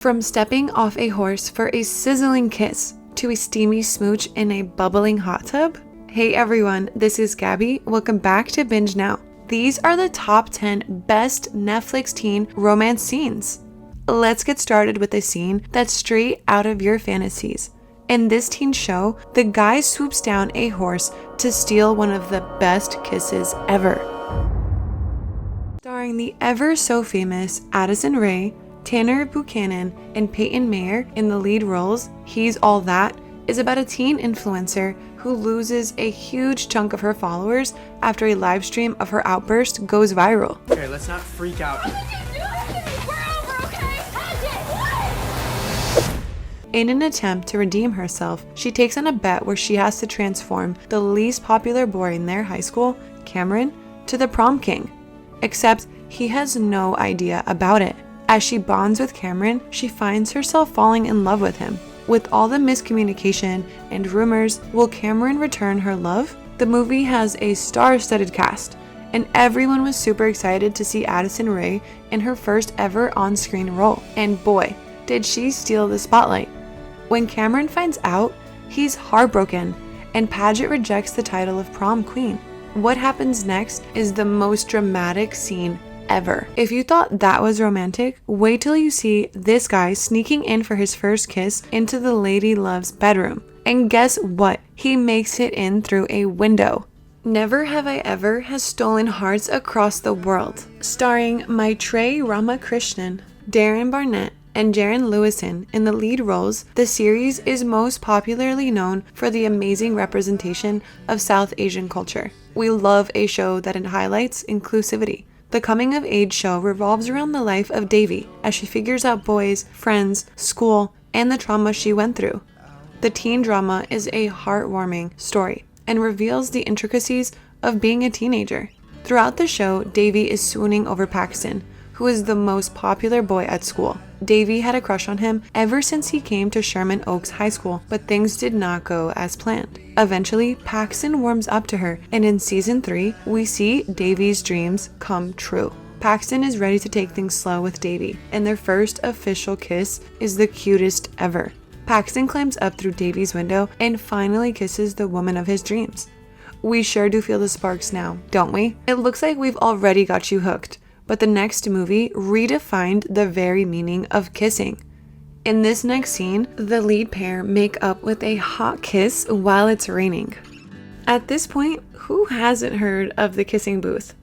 From stepping off a horse for a sizzling kiss to a steamy smooch in a bubbling hot tub. Hey everyone, this is Gabby. Welcome back to Binge Now. These are the top 10 best Netflix teen romance scenes. Let's get started with a scene that's straight out of your fantasies. In this teen show, the guy swoops down a horse to steal one of the best kisses ever. Starring the ever so famous Addison Rae, Tanner Buchanan, and Peyton Mayer in the lead roles, He's All That is about a teen influencer who loses a huge chunk of her followers after a live stream of her outburst goes viral. Okay, let's not freak out. In an attempt to redeem herself, she takes on a bet where she has to transform the least popular boy in their high school, Cameron, to the prom king. Except he has no idea about it. As she bonds with Cameron, she finds herself falling in love with him. With all the miscommunication and rumors, will Cameron return her love? The movie has a star-studded cast, and everyone was super excited to see Addison Rae in her first ever on-screen role. And boy, did she steal the spotlight. When Cameron finds out, he's heartbroken, and Paget rejects the title of Prom Queen. What happens next is the most dramatic scene ever. If you thought that was romantic, wait till you see this guy sneaking in for his first kiss into the lady love's bedroom. And guess what? He makes it in through a window. Never Have I Ever has stolen hearts across the world. Starring Maitreyi Ramakrishnan, Darren Barnett, and Jaren Lewison in the lead roles, the series is most popularly known for the amazing representation of South Asian culture. We love a show that highlights inclusivity. The coming-of-age show revolves around the life of Devi as she figures out boys, friends, school, and the trauma she went through. The teen drama is a heartwarming story and reveals the intricacies of being a teenager. Throughout the show, Devi is swooning over Paxton, who is the most popular boy at school. Devi had a crush on him ever since he came to Sherman Oaks High School, but things did not go as planned. Eventually, Paxton warms up to her, and in season 3, we see Devi's dreams come true. Paxton is ready to take things slow with Devi, and their first official kiss is the cutest ever. Paxton climbs up through Devi's window and finally kisses the woman of his dreams. We sure do feel the sparks now, don't we? It looks like we've already got you hooked. But the next movie redefined the very meaning of kissing. In this next scene, the lead pair make up with a hot kiss while it's raining. At this point, who hasn't heard of the kissing booth?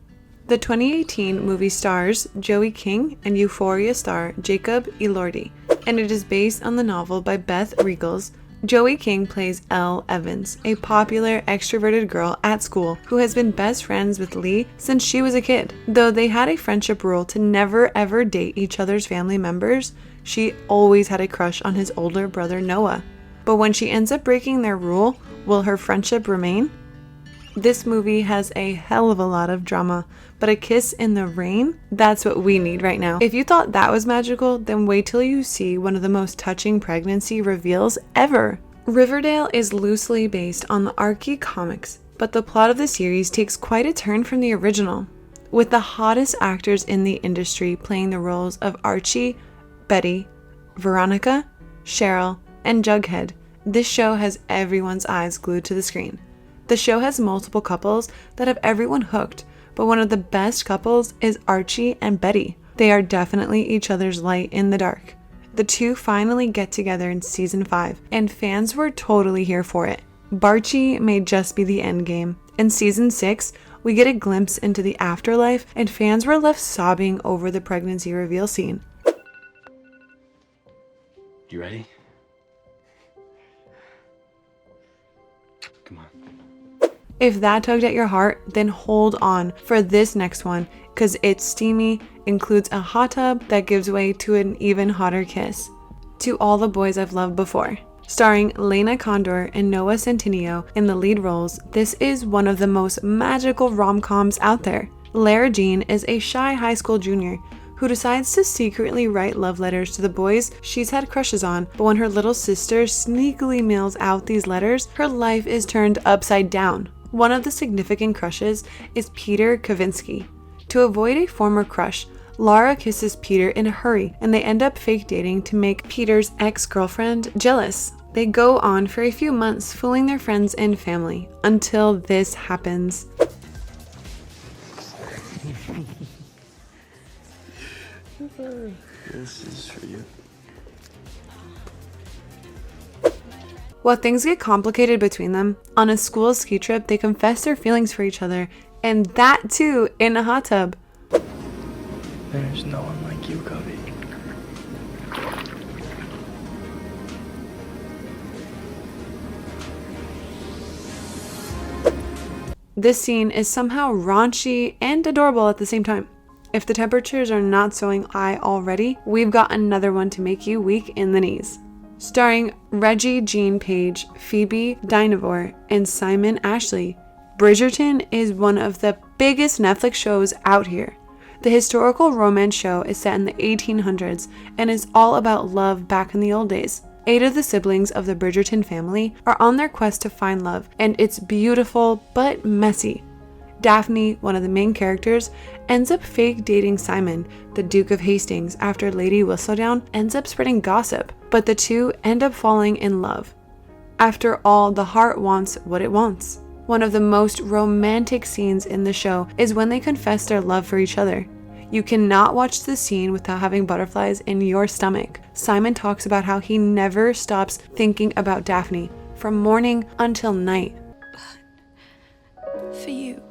The 2018 movie stars Joey King and Euphoria star Jacob Elordi, and it is based on the novel by Beth Reekles. Joey King plays Elle Evans, a popular, extroverted girl at school who has been best friends with Lee since she was a kid. Though they had a friendship rule to never ever date each other's family members, she always had a crush on his older brother Noah. But when she ends up breaking their rule, will her friendship remain? This movie has a hell of a lot of drama, but a kiss in the rain? That's what we need right now. If you thought that was magical, then wait till you see one of the most touching pregnancy reveals ever. Riverdale is loosely based on the Archie comics, but the plot of the series takes quite a turn from the original, with the hottest actors in the industry playing the roles of Archie, Betty, Veronica, Cheryl, and Jughead. This show has everyone's eyes glued to the screen. The show has multiple couples that have everyone hooked, but one of the best couples is Archie and Betty. They are definitely each other's light in the dark. The two finally get together in season 5, and fans were totally here for it. Barchi may just be the end game. In season 6, we get a glimpse into the afterlife, and fans were left sobbing over the pregnancy reveal scene. You ready? Come on. If that tugged at your heart, then hold on for this next one, cause it's steamy, includes a hot tub that gives way to an even hotter kiss. To All the Boys I've Loved Before. Starring Lena Condor and Noah Centineo in the lead roles, this is one of the most magical rom-coms out there. Lara Jean is a shy high school junior who decides to secretly write love letters to the boys she's had crushes on, but when her little sister sneakily mails out these letters, her life is turned upside down. One of the significant crushes is Peter Kavinsky. To avoid a former crush, Laura kisses Peter in a hurry, and they end up fake dating to make Peter's ex-girlfriend jealous. They go on for a few months fooling their friends and family, until this happens. This is for you. While things get complicated between them, on a school ski trip, they confess their feelings for each other, and that too in a hot tub. There's no one like you, Cody. This scene is somehow raunchy and adorable at the same time. If the temperatures are not so high already, we've got another one to make you weak in the knees. Starring Reggie Jean Page, Phoebe Dynevor, and Simon Ashley, Bridgerton is one of the biggest Netflix shows out here. The historical romance show is set in the 1800s and is all about love back in the old days. 8 of the siblings of the Bridgerton family are on their quest to find love, and it's beautiful but messy. Daphne, one of the main characters, ends up fake dating Simon, the Duke of Hastings, after Lady Whistledown ends up spreading gossip, but the two end up falling in love. After all, the heart wants what it wants. One of the most romantic scenes in the show is when they confess their love for each other. You cannot watch the scene without having butterflies in your stomach. Simon talks about how he never stops thinking about Daphne, from morning until night. For you.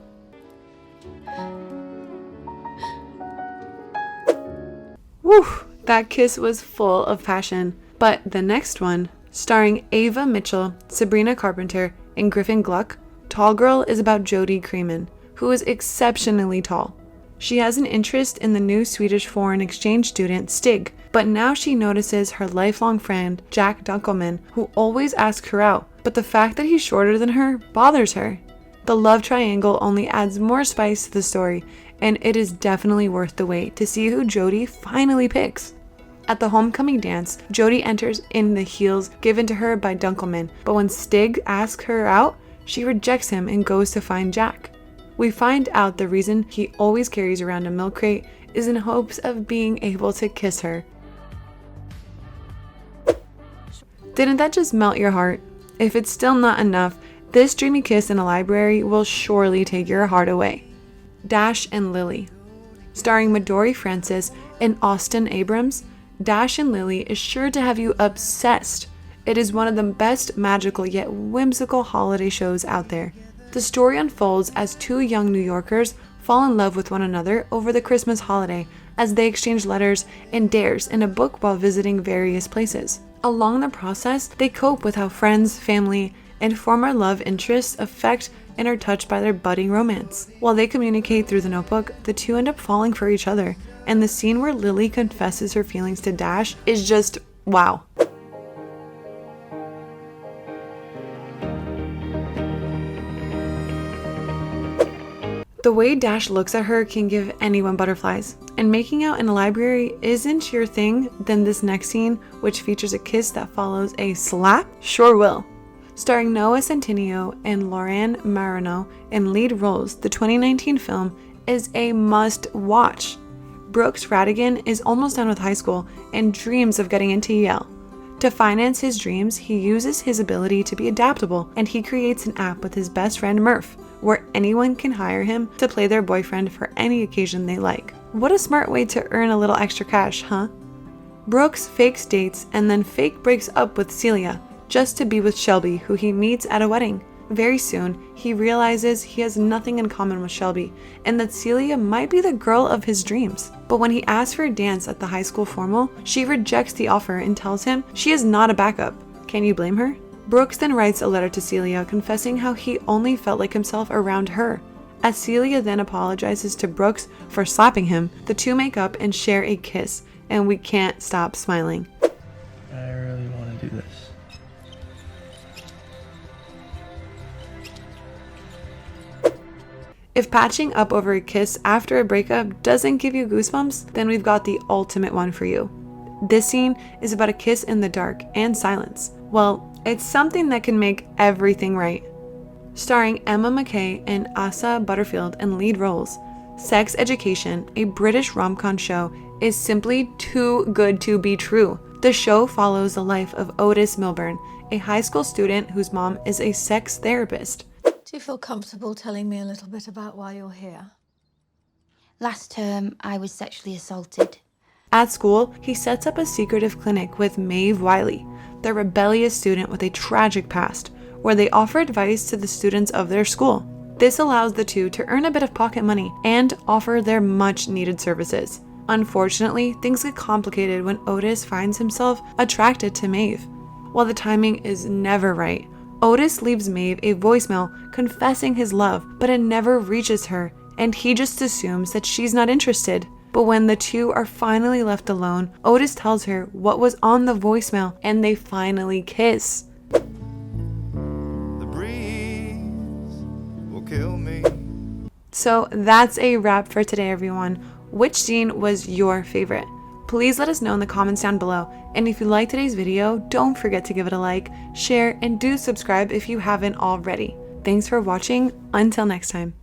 Whew, that kiss was full of passion. But the next one, starring Ava Mitchell, Sabrina Carpenter, and Griffin Gluck, Tall Girl is about Jodie Creeman, who is exceptionally tall. She has an interest in the new Swedish foreign exchange student Stig, but now she notices her lifelong friend Jack Dunkelman, who always asks her out, but the fact that he's shorter than her bothers her. The love triangle only adds more spice to the story, and it is definitely worth the wait to see who Jodie finally picks. At the homecoming dance, Jodie enters in the heels given to her by Dunkelman, but when Stig asks her out, she rejects him and goes to find Jack. We find out the reason he always carries around a milk crate is in hopes of being able to kiss her. Didn't that just melt your heart? If it's still not enough, this dreamy kiss in a library will surely take your heart away. Dash and Lily. Starring Midori Francis and Austin Abrams, Dash and Lily is sure to have you obsessed. It is one of the best magical yet whimsical holiday shows out there. The story unfolds as 2 young New Yorkers fall in love with one another over the Christmas holiday as they exchange letters and dares in a book while visiting various places. Along the process, they cope with how friends, family, and former love interests affect and are touched by their budding romance. While they communicate through the notebook, the two end up falling for each other, and the scene where Lily confesses her feelings to Dash is just wow. The way Dash looks at her can give anyone butterflies, and making out in a library isn't your thing, then this next scene, which features a kiss that follows a slap, sure will. Starring Noah Centineo and Lauren Marino in lead roles, the 2019 film is a must-watch. Brooks Radigan is almost done with high school and dreams of getting into Yale. To finance his dreams, he uses his ability to be adaptable, and he creates an app with his best friend Murph, where anyone can hire him to play their boyfriend for any occasion they like. What a smart way to earn a little extra cash, huh? Brooks fakes dates and then fake breaks up with Celia, just to be with Shelby, who he meets at a wedding. Very soon, he realizes he has nothing in common with Shelby, and that Celia might be the girl of his dreams. But when he asks for a dance at the high school formal, she rejects the offer and tells him she is not a backup. Can you blame her? Brooks then writes a letter to Celia confessing how he only felt like himself around her. As Celia then apologizes to Brooks for slapping him, the two make up and share a kiss, and we can't stop smiling. I really want to do this. If patching up over a kiss after a breakup doesn't give you goosebumps, then we've got the ultimate one for you. This scene is about a kiss in the dark and silence. Well, it's something that can make everything right. Starring Emma McKay and Asa Butterfield in lead roles, Sex Education, a British rom-com show, is simply too good to be true. The show follows the life of Otis Milburn, a high school student whose mom is a sex therapist. Do you feel comfortable telling me a little bit about why you're here? Last term, I was sexually assaulted. At school, he sets up a secretive clinic with Maeve Wiley, the rebellious student with a tragic past, where they offer advice to the students of their school. This allows the two to earn a bit of pocket money and offer their much-needed services. Unfortunately, things get complicated when Otis finds himself attracted to Maeve. While the timing is never right, Otis leaves Maeve a voicemail confessing his love, but it never reaches her, and he just assumes that she's not interested. But when the two are finally left alone, Otis tells her what was on the voicemail, and they finally kiss. The breeze will kill me. So that's a wrap for today, everyone. Which scene was your favorite? Please let us know in the comments down below. And if you liked today's video, don't forget to give it a like, share, and do subscribe if you haven't already. Thanks for watching. Until next time.